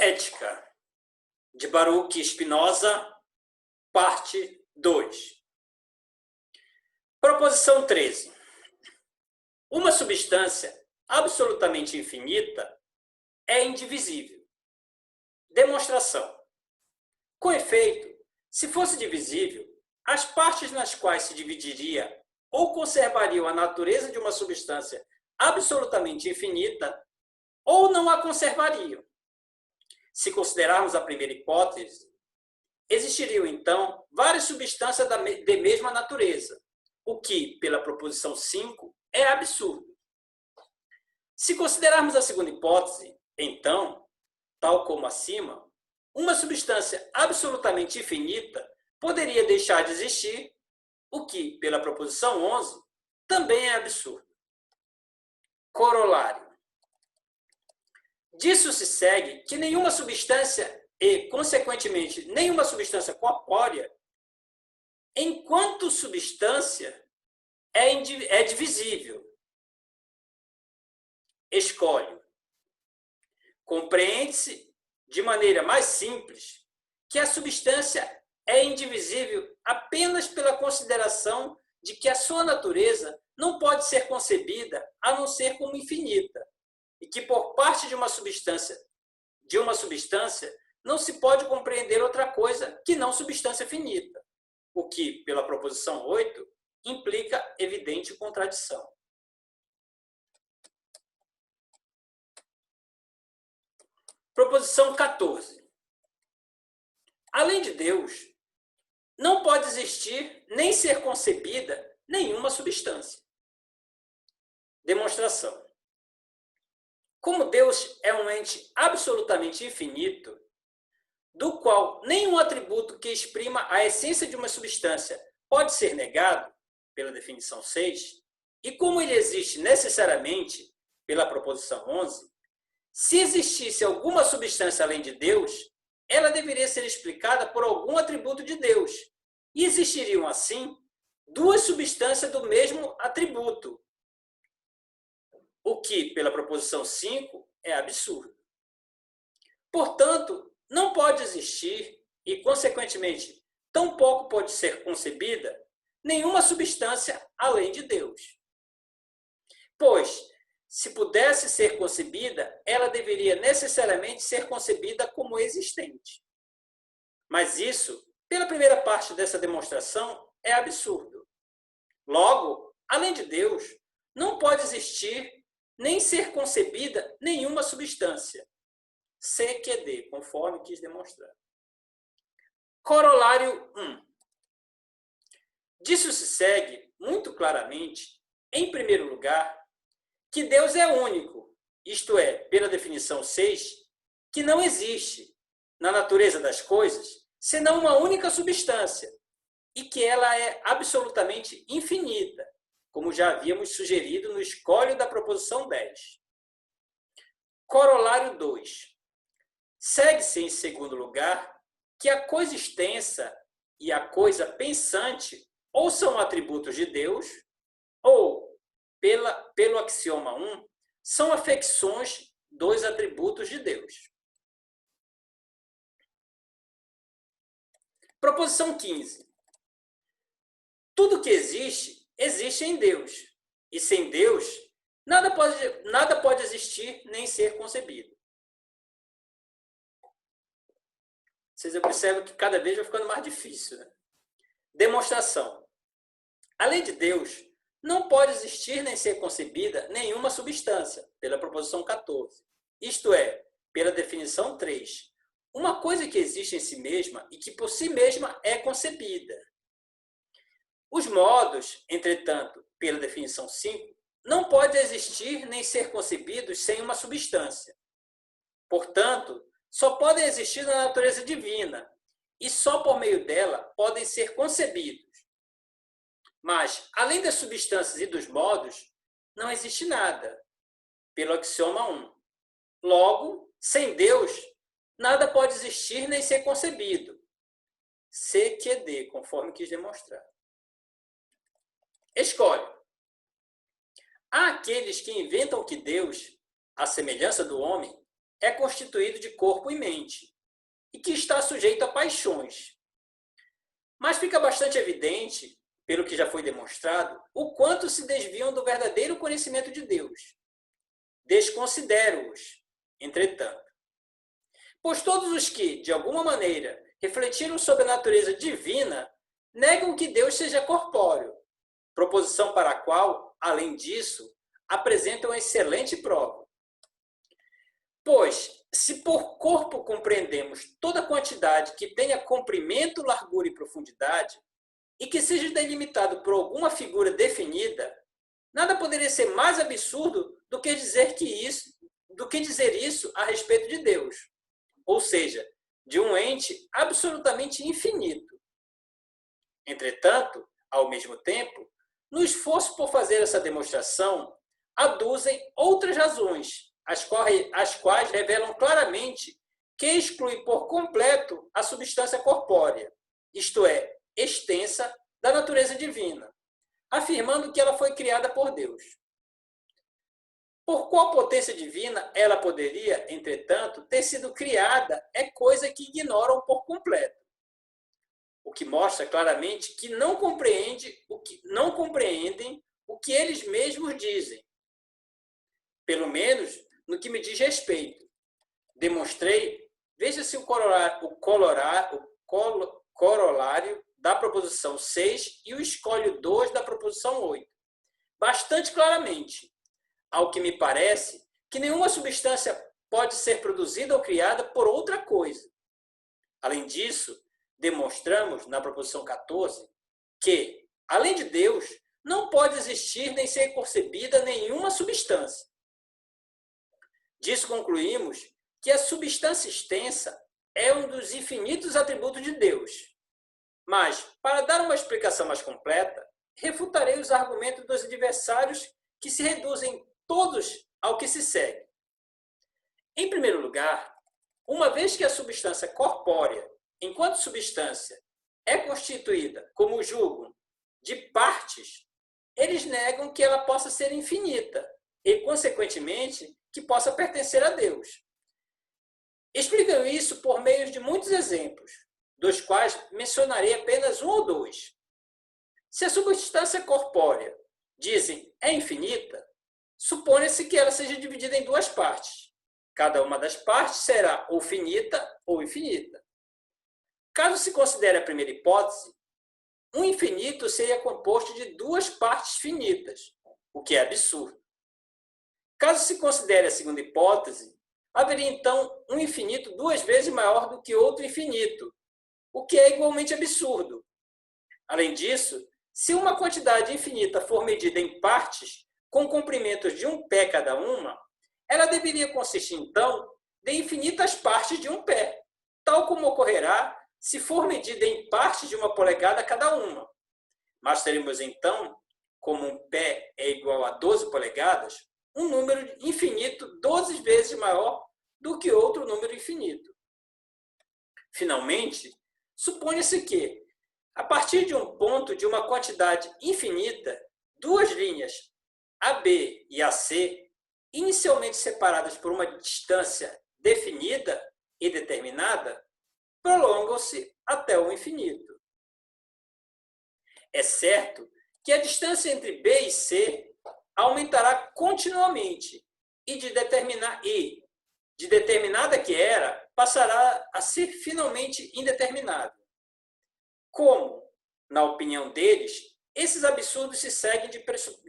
Ética, de Baruch Spinoza, parte 2. Proposição 13. Uma substância absolutamente infinita é indivisível. Demonstração. Com efeito, se fosse divisível, as partes nas quais se dividiria ou conservariam a natureza de uma substância absolutamente infinita ou não a conservariam. Se considerarmos a primeira hipótese, existiriam, então, várias substâncias de mesma natureza, o que, pela proposição 5, é absurdo. Se considerarmos a segunda hipótese, então, tal como acima, uma substância absolutamente infinita poderia deixar de existir, o que, pela proposição 11, também é absurdo. Corolário. Disso se segue que nenhuma substância e, consequentemente, nenhuma substância corpórea, enquanto substância, é divisível. Escolho. Compreende-se, de maneira mais simples, que a substância é indivisível apenas pela consideração de que a sua natureza não pode ser concebida a não ser como infinita, e que por parte de uma substância não se pode compreender outra coisa que não substância finita, o que, pela proposição 8, implica evidente contradição. Proposição 14. Além de Deus, não pode existir nem ser concebida nenhuma substância. Demonstração. Como Deus é um ente absolutamente infinito, do qual nenhum atributo que exprima a essência de uma substância pode ser negado, pela definição 6, e como ele existe necessariamente, pela proposição 11, se existisse alguma substância além de Deus, ela deveria ser explicada por algum atributo de Deus, e existiriam, assim, duas substâncias do mesmo atributo, o que, pela proposição 5, é absurdo. Portanto, não pode existir, e, consequentemente, tampouco pode ser concebida, nenhuma substância além de Deus. Pois, se pudesse ser concebida, ela deveria necessariamente ser concebida como existente. Mas isso, pela primeira parte dessa demonstração, é absurdo. Logo, além de Deus, não pode existir nem ser concebida nenhuma substância. C que D, conforme quis demonstrar. Corolário 1. Disso se segue, muito claramente, em primeiro lugar, que Deus é único, isto é, pela definição 6, que não existe, na natureza das coisas, senão uma única substância, e que ela é absolutamente infinita, como já havíamos sugerido no escolho da proposição 10. Corolário 2. Segue-se, em segundo lugar, que a coisa extensa e a coisa pensante ou são atributos de Deus, ou, pelo axioma 1, são afecções dos atributos de Deus. Proposição 15. Tudo que existe, existe em Deus. E sem Deus, nada pode existir nem ser concebido. Vocês observam que cada vez vai ficando mais difícil, né? Demonstração. Além de Deus, não pode existir nem ser concebida nenhuma substância, pela proposição 14. Isto é, pela definição 3. Uma coisa que existe em si mesma e que por si mesma é concebida. Os modos, entretanto, pela definição 5, não podem existir nem ser concebidos sem uma substância. Portanto, só podem existir na natureza divina, e só por meio dela podem ser concebidos. Mas, além das substâncias e dos modos, não existe nada, pelo axioma 1. Logo, sem Deus, nada pode existir nem ser concebido. C que D, conforme quis demonstrar. Escolhe. Há aqueles que inventam que Deus, à semelhança do homem, é constituído de corpo e mente, e que está sujeito a paixões. Mas fica bastante evidente, pelo que já foi demonstrado, o quanto se desviam do verdadeiro conhecimento de Deus. Desconsidero-os, entretanto. Pois todos os que, de alguma maneira, refletiram sobre a natureza divina, negam que Deus seja corpóreo, proposição para a qual, além disso, apresentam excelente prova. Pois, se por corpo compreendemos toda quantidade que tenha comprimento, largura e profundidade, e que seja delimitado por alguma figura definida, nada poderia ser mais absurdo do que dizer isso a respeito de Deus, ou seja, de um ente absolutamente infinito. Entretanto, ao mesmo tempo, no esforço por fazer essa demonstração, aduzem outras razões, as quais revelam claramente que exclui por completo a substância corpórea, isto é, extensa, da natureza divina, afirmando que ela foi criada por Deus. Por qual potência divina ela poderia, entretanto, ter sido criada é coisa que ignoram por completo. O que mostra claramente que não compreendem o que eles mesmos dizem. Pelo menos no que me diz respeito. Demonstrei, veja-se o corolário da proposição 6 e o escolho 2 da proposição 8. Bastante claramente, ao que me parece, que nenhuma substância pode ser produzida ou criada por outra coisa. Além disso, demonstramos, na proposição 14, que, além de Deus, não pode existir nem ser concebida nenhuma substância. Disso concluímos que a substância extensa é um dos infinitos atributos de Deus. Mas, para dar uma explicação mais completa, refutarei os argumentos dos adversários que se reduzem todos ao que se segue. Em primeiro lugar, uma vez que a substância corpórea, enquanto substância, é constituída, como julgam, de partes, eles negam que ela possa ser infinita e, consequentemente, que possa pertencer a Deus. Explicam isso por meio de muitos exemplos, dos quais mencionarei apenas um ou dois. Se a substância corpórea, dizem, é infinita, supõe-se que ela seja dividida em duas partes. Cada uma das partes será ou finita ou infinita. Caso se considere a primeira hipótese, um infinito seria composto de duas partes finitas, o que é absurdo. Caso se considere a segunda hipótese, haveria então um infinito duas vezes maior do que outro infinito, o que é igualmente absurdo. Além disso, se uma quantidade infinita for medida em partes, com comprimentos de um pé cada uma, ela deveria consistir, então, de infinitas partes de um pé, tal como ocorrerá se for medida em partes de uma polegada cada uma. Mas teremos, então, como um pé é igual a 12 polegadas, um número infinito 12 vezes maior do que outro número infinito. Finalmente, suponha-se que, a partir de um ponto de uma quantidade infinita, duas linhas, AB e AC, inicialmente separadas por uma distância definida e determinada, prolongam-se até o infinito. É certo que a distância entre B e C aumentará continuamente e de determinada que era, passará a ser finalmente indeterminada. Como, na opinião deles, esses absurdos se seguem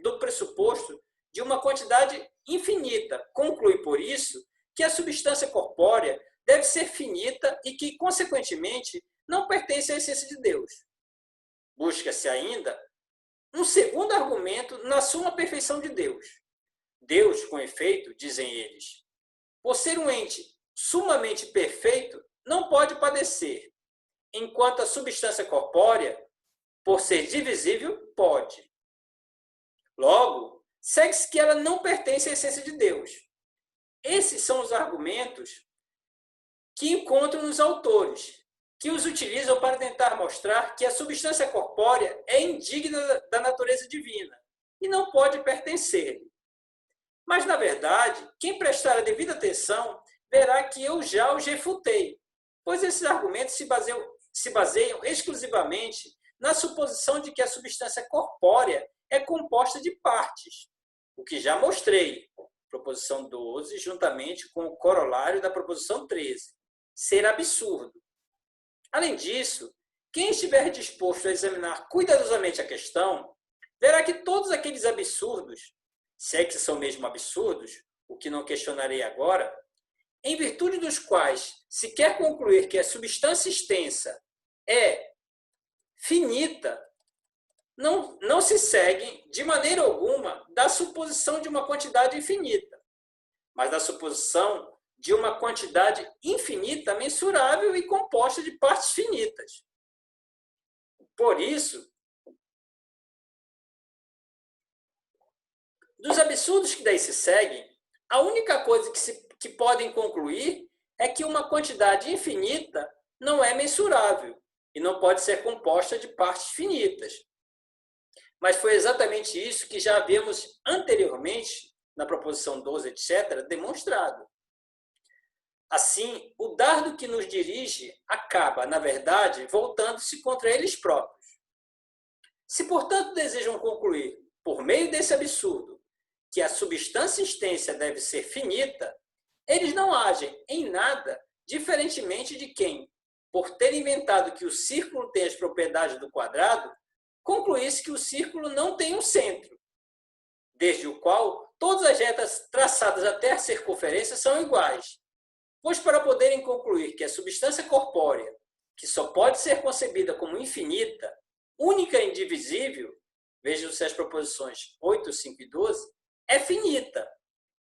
do pressuposto de uma quantidade infinita, conclui por isso que a substância corpórea deve ser finita e que, consequentemente, não pertence à essência de Deus. Busca-se ainda um segundo argumento na suma perfeição de Deus. Deus, com efeito, dizem eles, por ser um ente sumamente perfeito, não pode padecer, enquanto a substância corpórea, por ser divisível, pode. Logo, segue-se que ela não pertence à essência de Deus. Esses são os argumentos que encontram nos autores, que os utilizam para tentar mostrar que a substância corpórea é indigna da natureza divina e não pode pertencer. Mas, na verdade, quem prestar a devida atenção verá que eu já os refutei, pois esses argumentos se baseiam exclusivamente na suposição de que a substância corpórea é composta de partes, o que já mostrei, proposição 12, juntamente com o corolário da proposição 13, ser absurdo. Além disso, quem estiver disposto a examinar cuidadosamente a questão, verá que todos aqueles absurdos, se é que são mesmo absurdos, o que não questionarei agora, em virtude dos quais se quer concluir que a substância extensa é finita, não se seguem de maneira alguma da suposição de uma quantidade infinita, mas da suposição de uma quantidade infinita, mensurável e composta de partes finitas. Por isso, dos absurdos que daí se seguem, a única coisa que podem concluir é que uma quantidade infinita não é mensurável e não pode ser composta de partes finitas. Mas foi exatamente isso que já havíamos anteriormente, na proposição 12, etc., demonstrado. Assim, o dardo que nos dirige acaba, na verdade, voltando-se contra eles próprios. Se, portanto, desejam concluir, por meio desse absurdo, que a substância extensa deve ser finita, eles não agem em nada diferentemente de quem, por ter inventado que o círculo tem as propriedades do quadrado, concluísse que o círculo não tem um centro, desde o qual todas as retas traçadas até a circunferência são iguais. Pois para poderem concluir que a substância corpórea, que só pode ser concebida como infinita, única e indivisível, vejam-se as proposições 8, 5 e 12, é finita.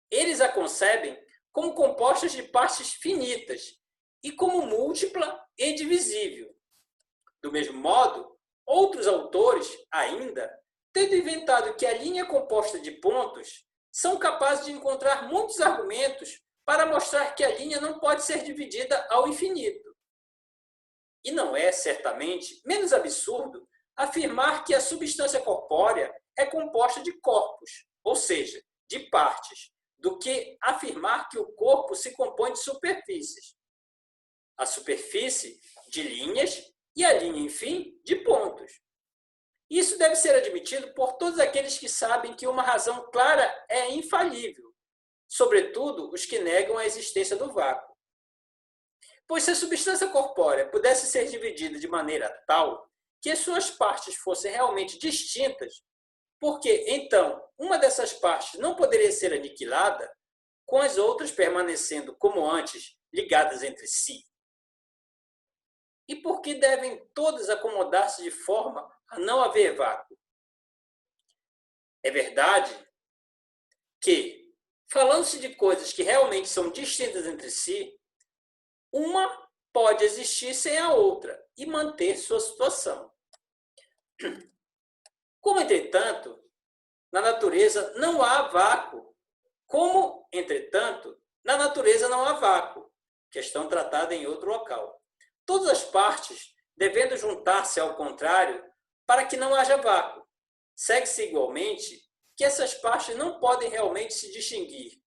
Eles a concebem como compostas de partes finitas e como múltipla e divisível. Do mesmo modo, outros autores, ainda, tendo inventado que a linha é composta de pontos, são capazes de encontrar muitos argumentos para mostrar que a linha não pode ser dividida ao infinito. E não é, certamente, menos absurdo afirmar que a substância corpórea é composta de corpos, ou seja, de partes, do que afirmar que o corpo se compõe de superfícies. A superfície de linhas e a linha, enfim, de pontos. Isso deve ser admitido por todos aqueles que sabem que uma razão clara é infalível, sobretudo os que negam a existência do vácuo. Pois se a substância corpórea pudesse ser dividida de maneira tal que as suas partes fossem realmente distintas, porque, então, uma dessas partes não poderia ser aniquilada, com as outras permanecendo como antes, ligadas entre si? E por que devem todas acomodar-se de forma a não haver vácuo? É verdade que, falando-se de coisas que realmente são distintas entre si, uma pode existir sem a outra e manter sua situação. Como, entretanto, na natureza não há vácuo. Como, entretanto, na natureza não há vácuo. Questão tratada em outro local. Todas as partes devendo juntar-se ao contrário para que não haja vácuo. Segue-se igualmente que essas partes não podem realmente se distinguir.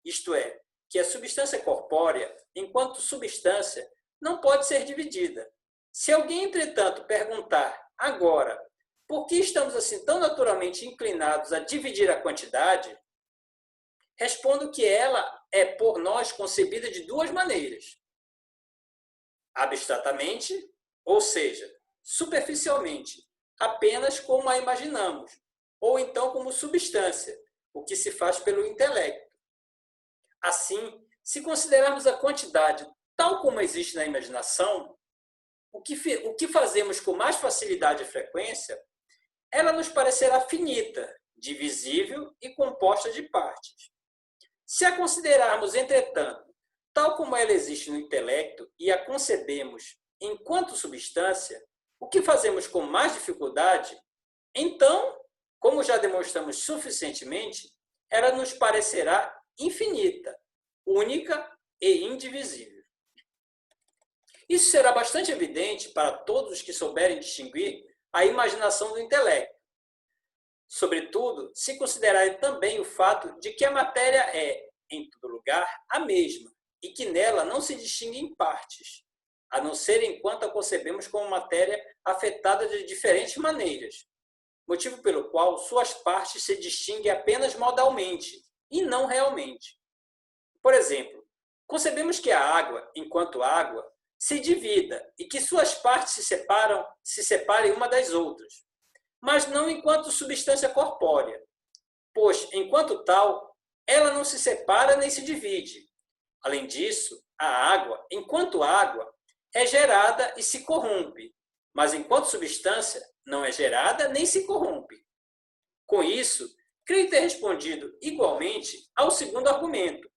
Isto é, que a substância corpórea, enquanto substância, não pode ser dividida. Se alguém, entretanto, perguntar agora por que estamos assim tão naturalmente inclinados a dividir a quantidade, respondo que ela é por nós concebida de duas maneiras. Abstratamente, ou seja, superficialmente, apenas como a imaginamos, ou então como substância, o que se faz pelo intelecto. Assim, se considerarmos a quantidade tal como existe na imaginação, o que fazemos com mais facilidade e frequência, ela nos parecerá finita, divisível e composta de partes. Se a considerarmos, entretanto, tal como ela existe no intelecto e a concebemos enquanto substância, o que fazemos com mais dificuldade, então, como já demonstramos suficientemente, ela nos parecerá infinita, única e indivisível. Isso será bastante evidente para todos os que souberem distinguir a imaginação do intelecto. Sobretudo, se considerarem também o fato de que a matéria é, em todo lugar, a mesma, e que nela não se distingue em partes, a não ser enquanto a concebemos como matéria afetada de diferentes maneiras, motivo pelo qual suas partes se distinguem apenas modalmente e não realmente. Por exemplo, concebemos que a água, enquanto água, se divida e que suas partes se separem uma das outras, mas não enquanto substância corpórea, pois, enquanto tal, ela não se separa nem se divide. Além disso, a água, enquanto água, é gerada e se corrompe, mas enquanto substância, não é gerada nem se corrompe. Com isso, creio ter respondido igualmente ao segundo argumento,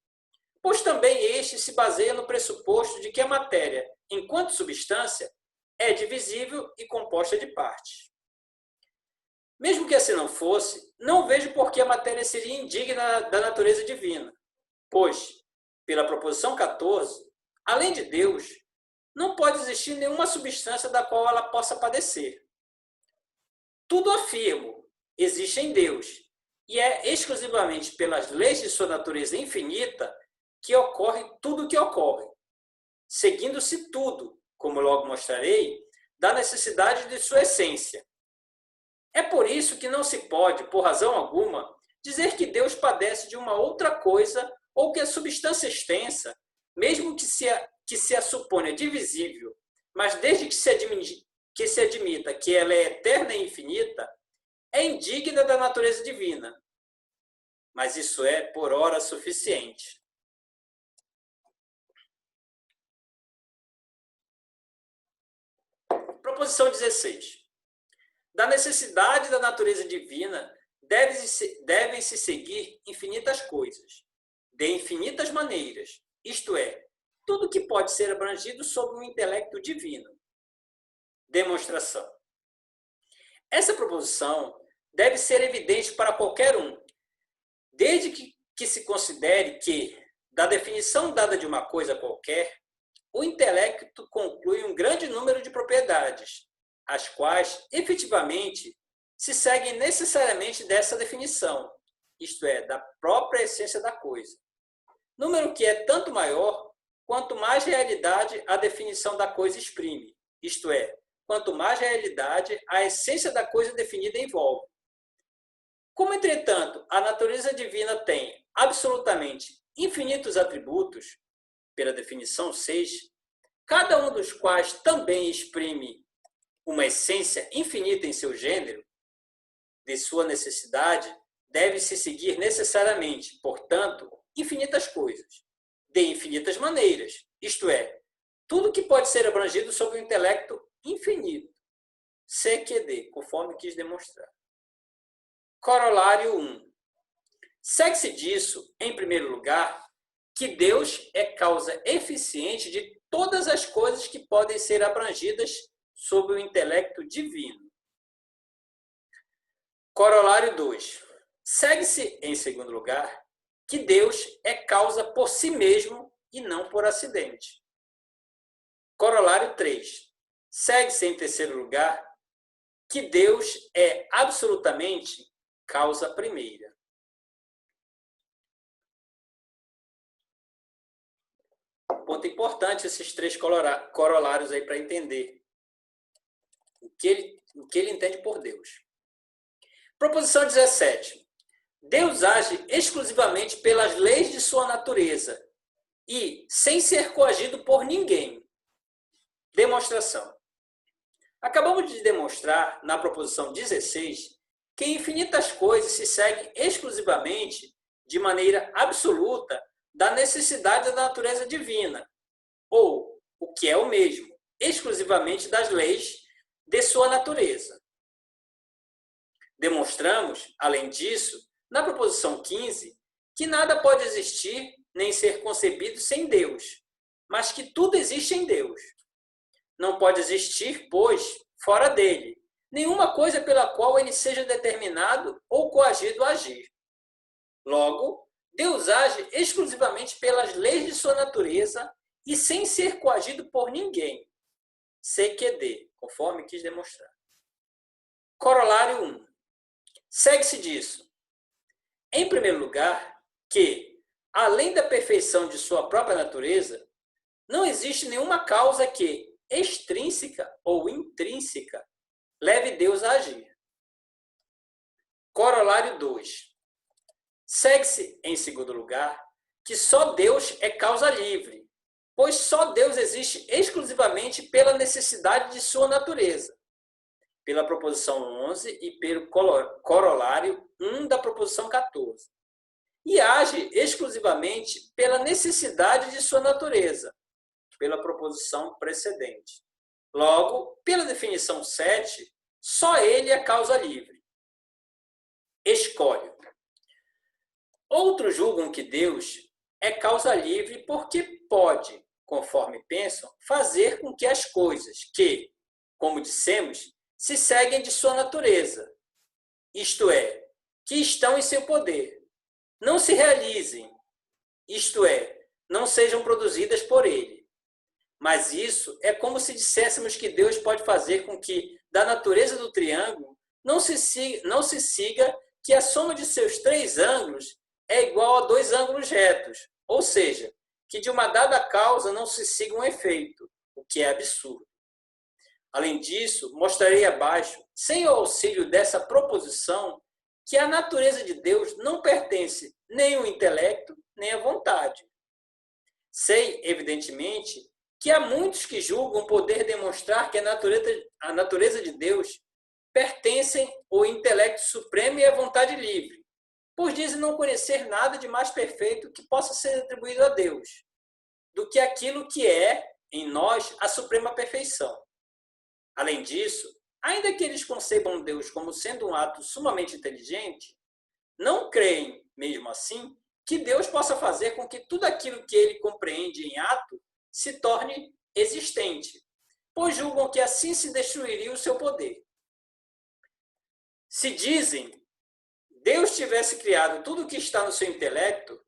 pois também este se baseia no pressuposto de que a matéria, enquanto substância, é divisível e composta de partes. Mesmo que assim não fosse, não vejo por que a matéria seria indigna da natureza divina, pois, pela proposição 14, além de Deus, não pode existir nenhuma substância da qual ela possa padecer. Tudo afirmo existe em Deus, e é exclusivamente pelas leis de sua natureza infinita que ocorre tudo o que ocorre, seguindo-se tudo, como logo mostrarei, da necessidade de sua essência. É por isso que não se pode, por razão alguma, dizer que Deus padece de uma outra coisa ou que a substância extensa, mesmo que se a suponha divisível, mas desde que se admita que ela é eterna e infinita, é indigna da natureza divina. Mas isso é, por ora, suficiente. Proposição 16. Da necessidade da natureza divina devem-se seguir infinitas coisas, de infinitas maneiras, isto é, tudo que pode ser abrangido sob o intelecto divino. Demonstração. Essa proposição deve ser evidente para qualquer um, desde que se considere que, da definição dada de uma coisa qualquer, o intelecto conclui um grande número de propriedades, as quais, efetivamente, se seguem necessariamente dessa definição, isto é, da própria essência da coisa. Número que é tanto maior quanto mais realidade a definição da coisa exprime, isto é, quanto mais realidade a essência da coisa definida envolve. Como, entretanto, a natureza divina tem absolutamente infinitos atributos, pela definição 6, cada um dos quais também exprime uma essência infinita em seu gênero, de sua necessidade, deve-se seguir necessariamente, portanto, infinitas coisas, de infinitas maneiras, isto é, tudo que pode ser abrangido sob o intelecto infinito, CQD, conforme quis demonstrar. Corolário 1. Segue-se disso, em primeiro lugar, que Deus é causa eficiente de todas as coisas que podem ser abrangidas sob o intelecto divino. Corolário 2. Segue-se, em segundo lugar, que Deus é causa por si mesmo e não por acidente. Corolário 3. Segue-se, em terceiro lugar, que Deus é absolutamente causa primeira. Ponto importante esses três corolários aí para entender o que ele entende por Deus. Proposição 17. Deus age exclusivamente pelas leis de sua natureza e sem ser coagido por ninguém. Demonstração. Acabamos de demonstrar, na proposição 16, que infinitas coisas se seguem exclusivamente, de maneira absoluta, da necessidade da natureza divina, ou, o que é o mesmo, exclusivamente das leis de sua natureza. Demonstramos, além disso, na proposição 15, que nada pode existir nem ser concebido sem Deus, mas que tudo existe em Deus. Não pode existir, pois, fora dele, nenhuma coisa pela qual ele seja determinado ou coagido a agir. Logo, Deus age exclusivamente pelas leis de sua natureza e sem ser coagido por ninguém. CQD, conforme quis demonstrar. Corolário 1. Segue-se disso, em primeiro lugar, que, além da perfeição de sua própria natureza, não existe nenhuma causa que, extrínseca ou intrínseca, leve Deus a agir. Corolário 2. Segue-se, em segundo lugar, que só Deus é causa livre, pois só Deus existe exclusivamente pela necessidade de sua natureza, pela proposição 11 e pelo corolário 1 da proposição 14. E age exclusivamente pela necessidade de sua natureza, pela proposição precedente. Logo, pela definição 7, só ele é causa livre. Escolho. Outros julgam que Deus é causa livre porque pode, conforme pensam, fazer com que as coisas que, como dissemos, se seguem de sua natureza, isto é, que estão em seu poder, não se realizem, isto é, não sejam produzidas por ele. Mas isso é como se disséssemos que Deus pode fazer com que, da natureza do triângulo, não se siga que a soma de seus 3 ângulos é igual a 2 ângulos retos, ou seja, que de uma dada causa não se siga um efeito, o que é absurdo. Além disso, mostrarei abaixo, sem o auxílio dessa proposição, que a natureza de Deus não pertence nem ao intelecto, nem à vontade. Sei, evidentemente, que há muitos que julgam poder demonstrar que a natureza de Deus pertencem ao intelecto supremo e à vontade livre, pois dizem não conhecer nada de mais perfeito que possa ser atribuído a Deus, do que aquilo que é, em nós, a suprema perfeição. Além disso, ainda que eles concebam Deus como sendo um ato sumamente inteligente, não creem, mesmo assim, que Deus possa fazer com que tudo aquilo que ele compreende em ato se torne existente, pois julgam que assim se destruiria o seu poder. Se dizem Deus tivesse criado tudo o que está no seu intelecto,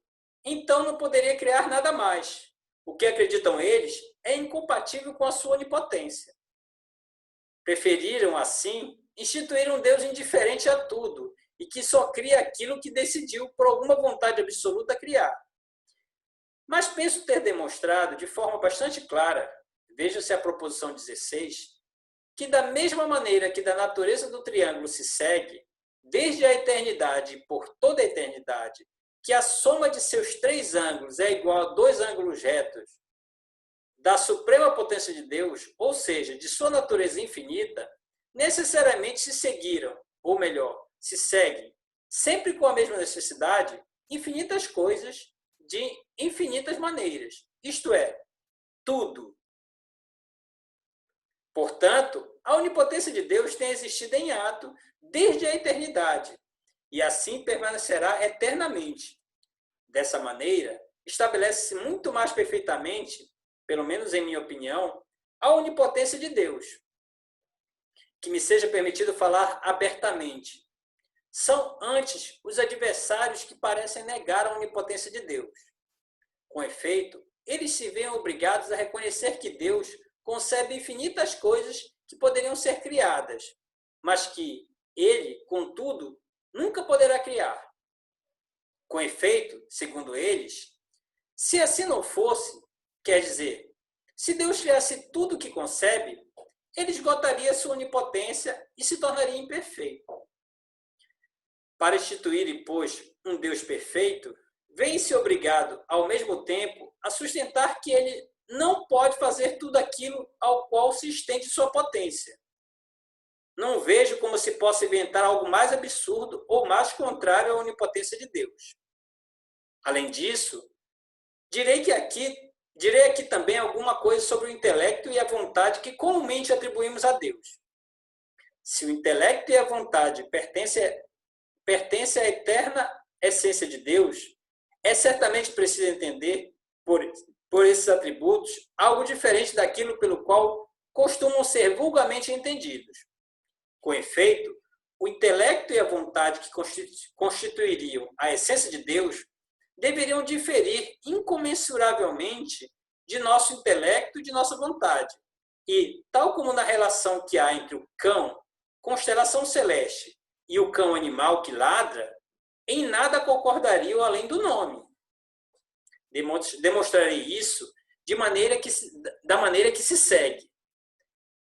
então não poderia criar nada mais. O que acreditam eles é incompatível com a sua onipotência. Preferiram, assim, instituir um Deus indiferente a tudo e que só cria aquilo que decidiu, por alguma vontade absoluta, criar. Mas penso ter demonstrado de forma bastante clara, veja-se a proposição 16, que da mesma maneira que da natureza do triângulo se segue, desde a eternidade e por toda a eternidade, que a soma de seus 3 ângulos é igual a 2 ângulos retos, da suprema potência de Deus, ou seja, de sua natureza infinita, necessariamente se seguiram, ou melhor, se seguem, sempre com a mesma necessidade, infinitas coisas de infinitas maneiras, isto é, tudo. Portanto, a onipotência de Deus tem existido em ato desde a eternidade, e assim permanecerá eternamente. Dessa maneira, estabelece-se muito mais perfeitamente, pelo menos em minha opinião, a onipotência de Deus. Que me seja permitido falar abertamente. São antes os adversários que parecem negar a onipotência de Deus. Com efeito, eles se veem obrigados a reconhecer que Deus concebe infinitas coisas que poderiam ser criadas, mas que ele, contudo, nunca poderá criar. Com efeito, segundo eles, se assim não fosse, quer dizer, se Deus criasse tudo o que concebe, ele esgotaria sua onipotência e se tornaria imperfeito. Para instituir, pois, um Deus perfeito, vem-se obrigado, ao mesmo tempo, a sustentar que ele não pode fazer tudo aquilo ao qual se estende sua potência. Não vejo como se possa inventar algo mais absurdo ou mais contrário à onipotência de Deus. Além disso, direi aqui também alguma coisa sobre o intelecto e a vontade que comumente atribuímos a Deus. Se o intelecto e a vontade pertencem à eterna essência de Deus, é certamente preciso entender, por esses atributos, algo diferente daquilo pelo qual costumam ser vulgarmente entendidos. Com efeito, o intelecto e a vontade que constituiriam a essência de Deus deveriam diferir incomensuravelmente de nosso intelecto e de nossa vontade. E, tal como na relação que há entre o cão, constelação celeste, e o cão animal que ladra, em nada concordariam além do nome. Demonstrarei isso da maneira que se segue.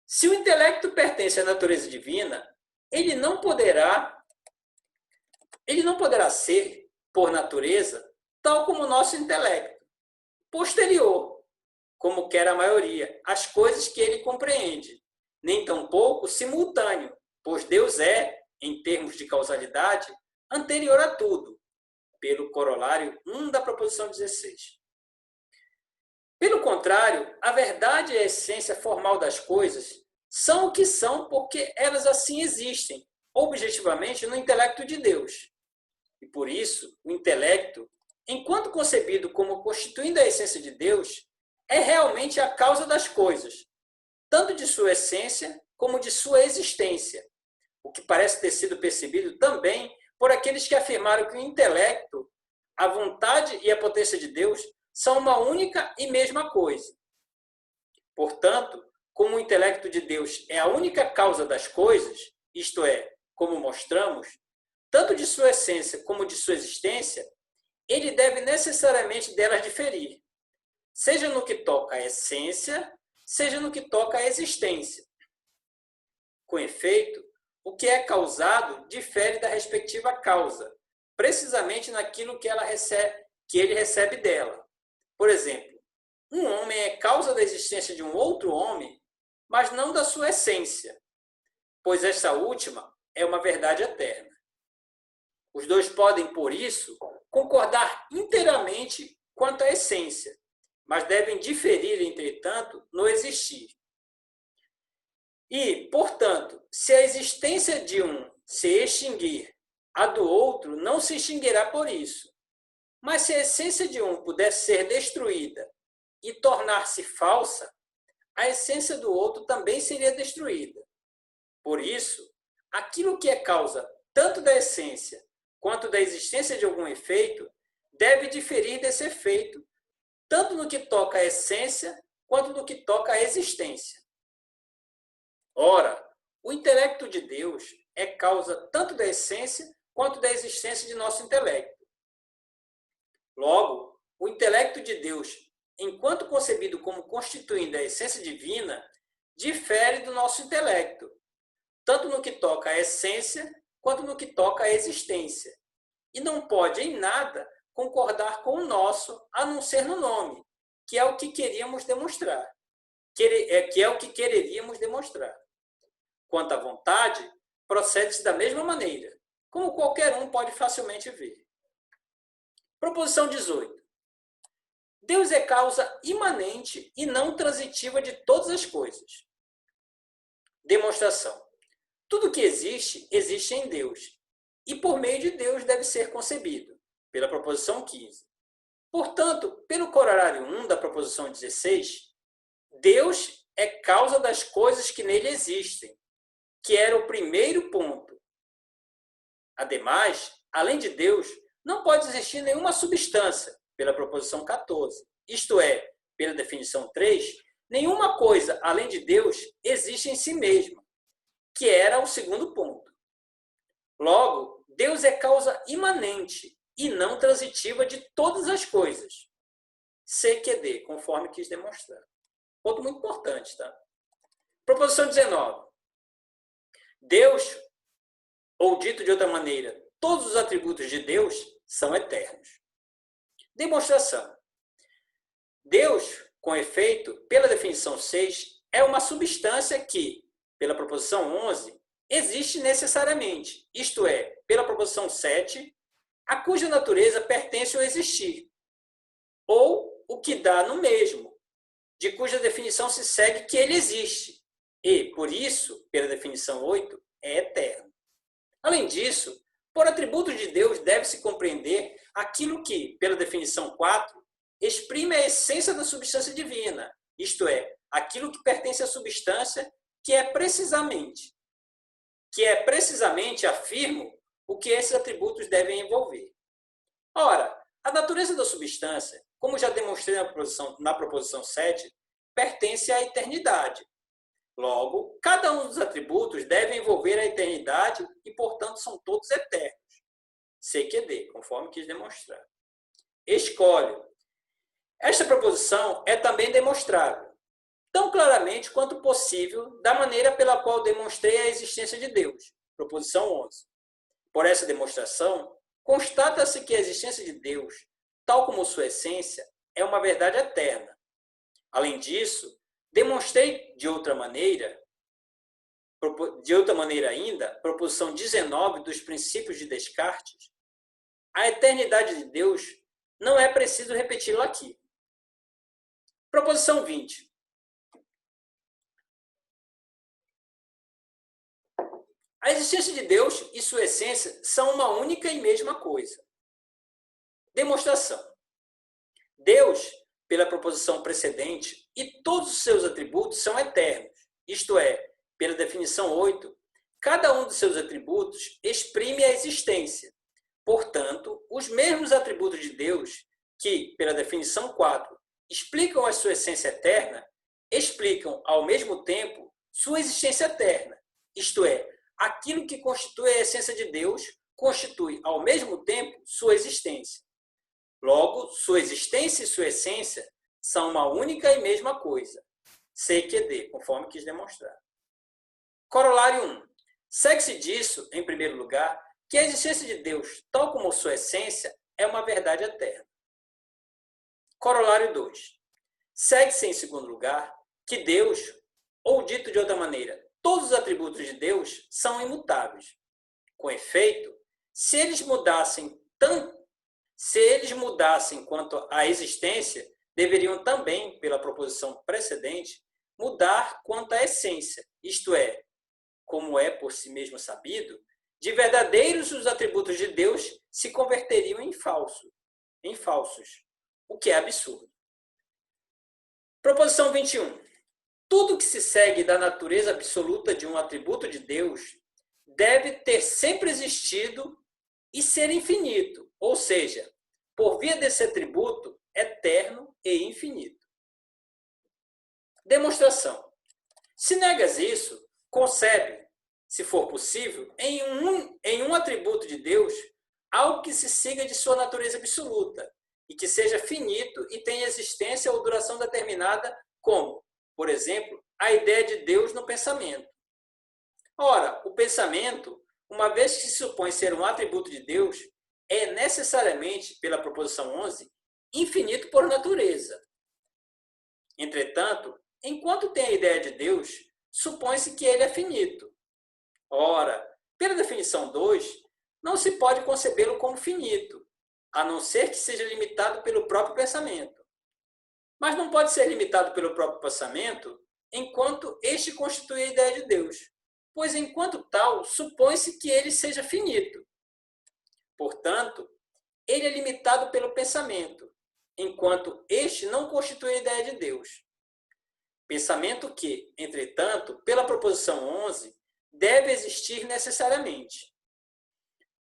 Se o intelecto pertence à natureza divina, ele não poderá ser, por natureza, tal como o nosso intelecto, posterior, como quer a maioria, às coisas que ele compreende, nem tampouco simultâneo, pois Deus é, em termos de causalidade, anterior a tudo, pelo corolário 1 da proposição 16. Pelo contrário, a verdade e a essência formal das coisas são o que são porque elas assim existem, objetivamente, no intelecto de Deus. E por isso, o intelecto, enquanto concebido como constituindo a essência de Deus, é realmente a causa das coisas, tanto de sua essência como de sua existência, o que parece ter sido percebido também por aqueles que afirmaram que o intelecto, a vontade e a potência de Deus são uma única e mesma coisa. Portanto, como o intelecto de Deus é a única causa das coisas, isto é, como mostramos, tanto de sua essência como de sua existência, ele deve necessariamente delas diferir, seja no que toca à essência, seja no que toca à existência. Com efeito, o que é causado difere da respectiva causa, precisamente naquilo que ele recebe dela. Por exemplo, um homem é causa da existência de um outro homem, mas não da sua essência, pois esta última é uma verdade eterna. Os dois podem, por isso, concordar inteiramente quanto à essência, mas devem diferir, entretanto, no existir. E, portanto, se a existência de um se extinguir, a do outro não se extinguirá por isso. Mas se a essência de um pudesse ser destruída e tornar-se falsa, a essência do outro também seria destruída. Por isso, aquilo que é causa tanto da essência quanto da existência de algum efeito deve diferir desse efeito, tanto no que toca à essência quanto no que toca à existência. Ora, o intelecto de Deus é causa tanto da essência quanto da existência de nosso intelecto. Logo, o intelecto de Deus, enquanto concebido como constituindo a essência divina, difere do nosso intelecto, tanto no que toca à essência quanto no que toca à existência, e não pode em nada concordar com o nosso, a não ser no nome, que é o que queríamos demonstrar, que é o que quereríamos demonstrar. Quanto à vontade, procede-se da mesma maneira, como qualquer um pode facilmente ver. Proposição 18. Deus é causa imanente e não transitiva de todas as coisas. Demonstração. Tudo que existe, existe em Deus, e por meio de Deus deve ser concebido, pela proposição 15. Portanto, pelo corolário 1 da proposição 16, Deus é causa das coisas que nele existem, que era o primeiro ponto. Ademais, além de Deus, não pode existir nenhuma substância, pela proposição 14. Isto é, pela definição 3, nenhuma coisa, além de Deus, existe em si mesma, que era o segundo ponto. Logo, Deus é causa imanente e não transitiva de todas as coisas. CQD, conforme quis demonstrar. Ponto muito importante, tá? Proposição 19. Deus, ou dito de outra maneira, todos os atributos de Deus são eternos. Demonstração. Deus, com efeito, pela definição 6, é uma substância que, pela proposição 11, existe necessariamente, isto é, pela proposição 7, a cuja natureza pertence ao existir, ou o que dá no mesmo, de cuja definição se segue que ele existe, e, por isso, pela definição 8, é eterno. Além disso, por atributos de Deus deve-se compreender aquilo que, pela definição 4, exprime a essência da substância divina, isto é, aquilo que pertence à substância que é precisamente, afirmo, o que esses atributos devem envolver. Ora, a natureza da substância, como já demonstrei na proposição 7, pertence à eternidade. Logo, cada um dos atributos deve envolver a eternidade e, portanto, são todos eternos. CQD, conforme quis demonstrar. Escolho. Esta proposição é também demonstrável, tão claramente quanto possível, da maneira pela qual demonstrei a existência de Deus. Proposição 11. Por essa demonstração, constata-se que a existência de Deus, tal como sua essência, é uma verdade eterna. Além disso, demonstrei de outra maneira ainda, proposição 19 dos princípios de Descartes, a eternidade de Deus não é preciso repeti-lo aqui. Proposição 20. A existência de Deus e sua essência são uma única e mesma coisa. Demonstração. Deus, pela proposição precedente, e todos os seus atributos são eternos, isto é, pela definição 8, cada um dos seus atributos exprime a existência. Portanto, os mesmos atributos de Deus, que, pela definição 4, explicam a sua essência eterna, explicam, ao mesmo tempo, sua existência eterna, isto é, aquilo que constitui a essência de Deus constitui, ao mesmo tempo, sua existência. Logo, sua existência e sua essência são uma única e mesma coisa. C que D, conforme quis demonstrar. Corolário 1. Segue-se disso, em primeiro lugar, que a existência de Deus, tal como sua essência, é uma verdade eterna. Corolário 2. Segue-se, em segundo lugar, que Deus, ou dito de outra maneira, todos os atributos de Deus são imutáveis. Com efeito, se eles mudassem quanto à existência, deveriam também, pela proposição precedente, mudar quanto à essência, isto é, como é por si mesmo sabido, de verdadeiros os atributos de Deus se converteriam em falsos, o que é absurdo. Proposição 21. Tudo que se segue da natureza absoluta de um atributo de Deus deve ter sempre existido e ser infinito, ou seja, por via desse atributo eterno e infinito. Demonstração. Se negas isso, concebe, se for possível, em um atributo de Deus, algo que se siga de sua natureza absoluta e que seja finito e tenha existência ou duração determinada, como, por exemplo, a ideia de Deus no pensamento. Ora, o pensamento, uma vez que se supõe ser um atributo de Deus, é necessariamente, pela proposição 11, infinito por natureza. Entretanto, enquanto tem a ideia de Deus, supõe-se que ele é finito. Ora, pela definição 2, não se pode concebê-lo como finito, a não ser que seja limitado pelo próprio pensamento. Mas não pode ser limitado pelo próprio pensamento enquanto este constitui a ideia de Deus, pois enquanto tal, supõe-se que ele seja finito. Portanto, ele é limitado pelo pensamento, enquanto este não constitui a ideia de Deus. Pensamento que, entretanto, pela proposição 11, deve existir necessariamente.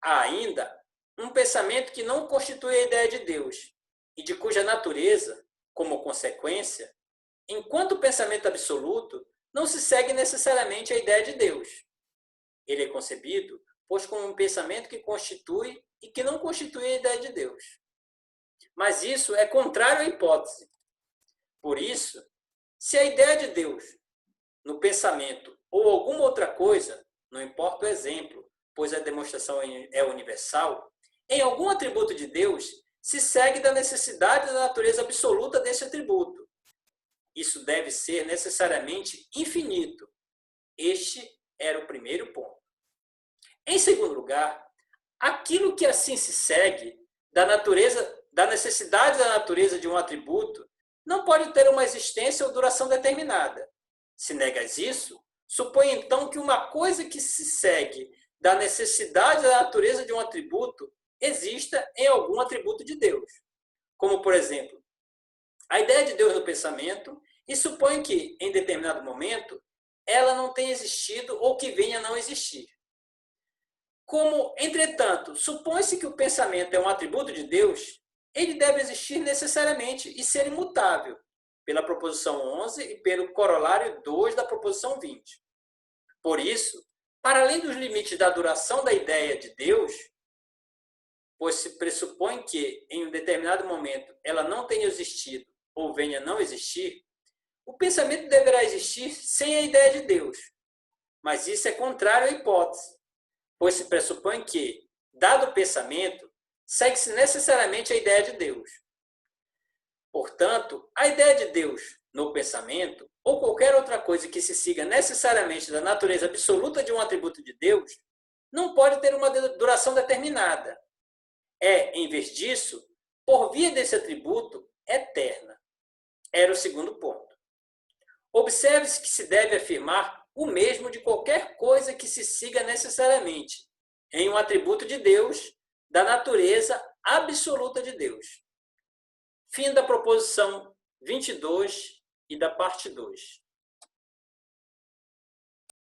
Há ainda um pensamento que não constitui a ideia de Deus e de cuja natureza, como consequência, enquanto pensamento absoluto, não se segue necessariamente a ideia de Deus. Ele é concebido, pois, como um pensamento que constitui e que não constitui a ideia de Deus. Mas isso é contrário à hipótese. Por isso, se a ideia de Deus no pensamento ou alguma outra coisa, não importa o exemplo, pois a demonstração é universal, em algum atributo de Deus se segue da necessidade da natureza absoluta desse atributo. Isso deve ser necessariamente infinito. Este era o primeiro ponto. Em segundo lugar, aquilo que assim se segue da necessidade da natureza de um atributo não pode ter uma existência ou duração determinada. Se negas isso, supõe então que uma coisa que se segue da necessidade da natureza de um atributo exista em algum atributo de Deus. Como, por exemplo, a ideia de Deus no pensamento e supõe que, em determinado momento, ela não tenha existido ou que venha a não existir. Como, entretanto, supõe-se que o pensamento é um atributo de Deus, ele deve existir necessariamente e ser imutável, pela proposição 11 e pelo corolário 2 da proposição 20. Por isso, para além dos limites da duração da ideia de Deus, pois se pressupõe que, em um determinado momento, ela não tenha existido ou venha a não existir, o pensamento deverá existir sem a ideia de Deus. Mas isso é contrário à hipótese, pois se pressupõe que, dado o pensamento, segue-se necessariamente a ideia de Deus. Portanto, a ideia de Deus no pensamento, ou qualquer outra coisa que se siga necessariamente da natureza absoluta de um atributo de Deus, não pode ter uma duração determinada. É, em vez disso, por via desse atributo, eterna. Era o segundo ponto. Observe-se que se deve afirmar o mesmo de qualquer coisa que se siga necessariamente em um atributo de Deus, da natureza absoluta de Deus. Fim da proposição 22 e da parte 2.